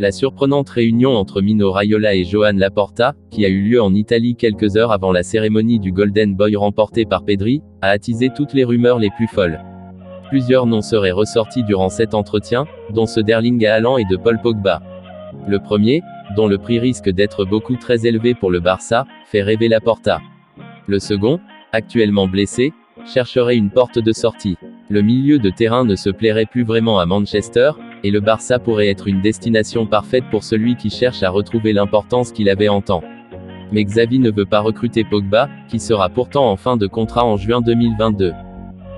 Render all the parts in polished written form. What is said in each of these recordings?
La surprenante réunion entre Mino Raiola et Joan Laporta, qui a eu lieu en Italie quelques heures avant la cérémonie du Golden Boy remportée par Pedri, a attisé toutes les rumeurs les plus folles. Plusieurs noms seraient ressortis durant cet entretien, dont ceux d'Erling Haaland et de Paul Pogba. Le premier, dont le prix risque d'être beaucoup très élevé pour le Barça, fait rêver Laporta. Le second, actuellement blessé, chercherait une porte de sortie. Le milieu de terrain ne se plairait plus vraiment à Manchester, et le Barça pourrait être une destination parfaite pour celui qui cherche à retrouver l'importance qu'il avait en temps. Mais Xavi ne veut pas recruter Pogba, qui sera pourtant en fin de contrat en juin 2022.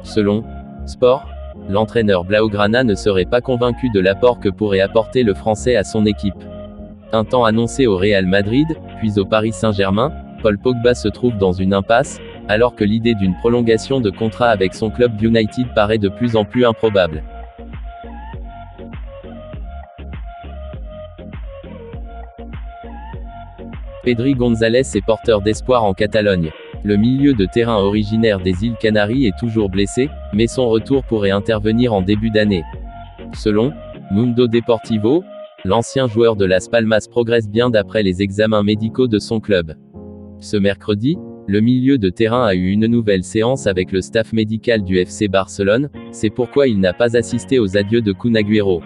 Selon Sport, l'entraîneur blaugrana ne serait pas convaincu de l'apport que pourrait apporter le Français à son équipe. Un temps annoncé au Real Madrid, puis au Paris Saint-Germain, Paul Pogba se trouve dans une impasse, alors que l'idée d'une prolongation de contrat avec son club United paraît de plus en plus improbable. Pedri González est porteur d'espoir en Catalogne. Le milieu de terrain originaire des îles Canaries est toujours blessé, mais son retour pourrait intervenir en début d'année. Selon Mundo Deportivo, l'ancien joueur de Las Palmas progresse bien d'après les examens médicaux de son club. Ce mercredi, le milieu de terrain a eu une nouvelle séance avec le staff médical du FC Barcelone, c'est pourquoi il n'a pas assisté aux adieux de Kun Agüero.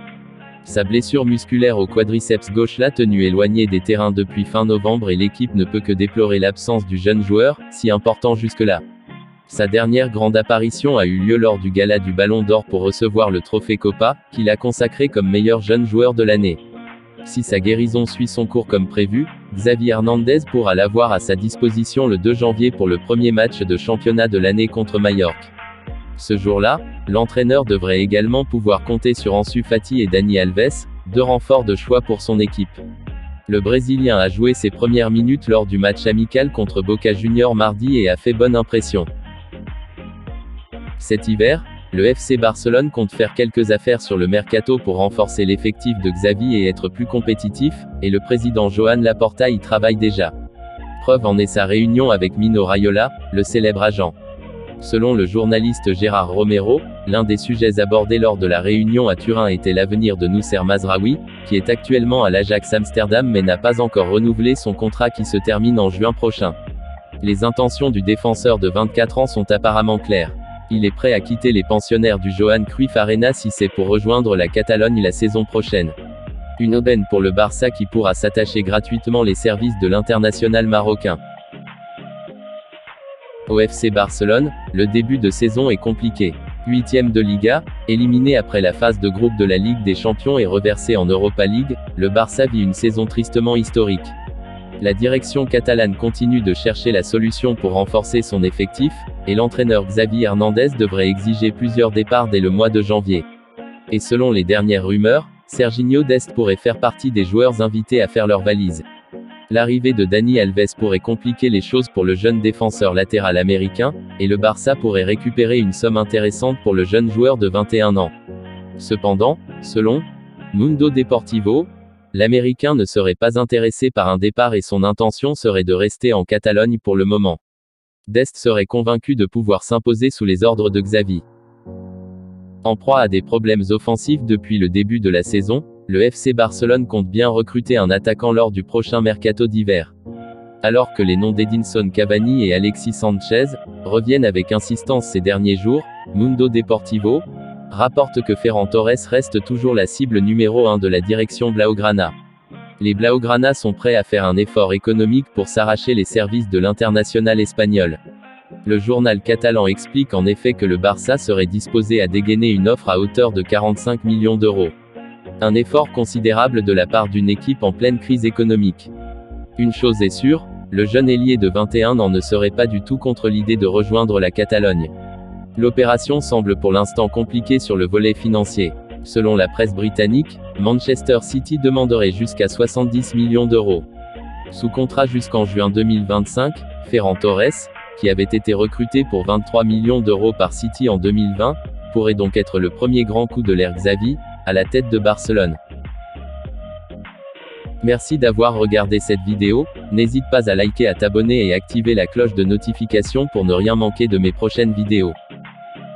Sa blessure musculaire au quadriceps gauche l'a tenu éloigné des terrains depuis fin novembre et l'équipe ne peut que déplorer l'absence du jeune joueur, si important jusque-là. Sa dernière grande apparition a eu lieu lors du gala du Ballon d'Or pour recevoir le trophée Copa, qu'il a consacré comme meilleur jeune joueur de l'année. Si sa guérison suit son cours comme prévu, Xavi Hernandez pourra l'avoir à sa disposition le 2 janvier pour le premier match de championnat de l'année contre Majorque. Ce jour-là, l'entraîneur devrait également pouvoir compter sur Ansu Fati et Dani Alves, deux renforts de choix pour son équipe. Le Brésilien a joué ses premières minutes lors du match amical contre Boca Juniors mardi et a fait bonne impression. Cet hiver, le FC Barcelone compte faire quelques affaires sur le mercato pour renforcer l'effectif de Xavi et être plus compétitif, et le président Joan Laporta y travaille déjà. Preuve en est sa réunion avec Mino Raiola, le célèbre agent. Selon le journaliste Gérard Romero, l'un des sujets abordés lors de la réunion à Turin était l'avenir de Noussair Mazraoui, qui est actuellement à l'Ajax Amsterdam mais n'a pas encore renouvelé son contrat qui se termine en juin prochain. Les intentions du défenseur de 24 ans sont apparemment claires. Il est prêt à quitter les pensionnaires du Johan Cruyff Arena si c'est pour rejoindre la Catalogne la saison prochaine. Une aubaine pour le Barça qui pourra s'attacher gratuitement les services de l'international marocain. Au FC Barcelone, le début de saison est compliqué. 8e de Liga, éliminé après la phase de groupe de la Ligue des Champions et reversé en Europa League, le Barça vit une saison tristement historique. La direction catalane continue de chercher la solution pour renforcer son effectif, et l'entraîneur Xavi Hernandez devrait exiger plusieurs départs dès le mois de janvier. Et selon les dernières rumeurs, Serginho Dest pourrait faire partie des joueurs invités à faire leur valise. L'arrivée de Dani Alves pourrait compliquer les choses pour le jeune défenseur latéral américain, et le Barça pourrait récupérer une somme intéressante pour le jeune joueur de 21 ans. Cependant, selon Mundo Deportivo, l'Américain ne serait pas intéressé par un départ et son intention serait de rester en Catalogne pour le moment. Dest serait convaincu de pouvoir s'imposer sous les ordres de Xavi. En proie à des problèmes offensifs depuis le début de la saison, le FC Barcelone compte bien recruter un attaquant lors du prochain mercato d'hiver. Alors que les noms d'Edinson Cavani et Alexis Sanchez reviennent avec insistance ces derniers jours, Mundo Deportivo rapporte que Ferran Torres reste toujours la cible numéro 1 de la direction blaugrana. Les Blaugrana sont prêts à faire un effort économique pour s'arracher les services de l'international espagnol. Le journal catalan explique en effet que le Barça serait disposé à dégainer une offre à hauteur de 45 millions d'euros. Un effort considérable de la part d'une équipe en pleine crise économique. Une chose est sûre, le jeune ailier de 21 ans ne serait pas du tout contre l'idée de rejoindre la Catalogne. L'opération semble pour l'instant compliquée sur le volet financier. Selon la presse britannique, Manchester City demanderait jusqu'à 70 millions d'euros. Sous contrat jusqu'en juin 2025, Ferran Torres, qui avait été recruté pour 23 millions d'euros par City en 2020, pourrait donc être le premier grand coup de l'ère Xavi, à la tête de Barcelone. Merci d'avoir regardé cette vidéo, n'hésite pas à liker, à t'abonner et activer la cloche de notification pour ne rien manquer de mes prochaines vidéos.